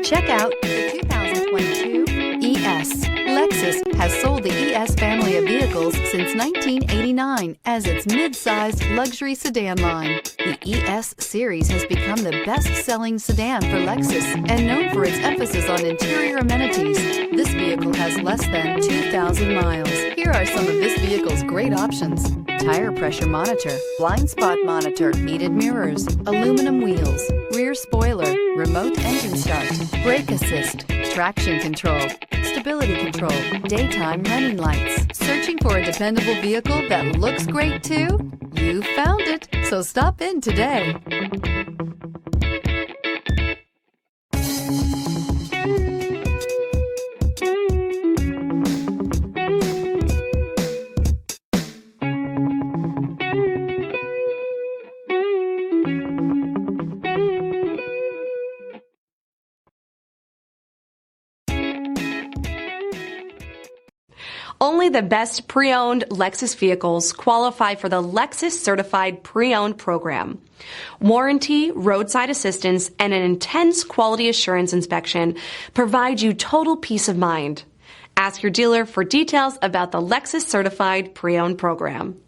Check out the 2022 ES. Lexus has sold the ES family of vehicles since 1989 as its mid-sized luxury sedan line. The ES series has become the best-selling sedan for Lexus and known for its emphasis on interior amenities. This vehicle has less than 2,000 miles. Here are some of this vehicle's great options: tire pressure monitor, blind spot monitor, heated mirrors, aluminum wheels, rear spoiler, remote engine start, brake assist, traction control, stability control, daytime running lights. Searching for a dependable vehicle that looks great too? You found it, so stop in today. Only the best pre-owned Lexus vehicles qualify for the Lexus Certified Pre-Owned program. Warranty, roadside assistance, and an intense quality assurance inspection provide you total peace of mind. Ask your dealer for details about the Lexus Certified Pre-Owned program.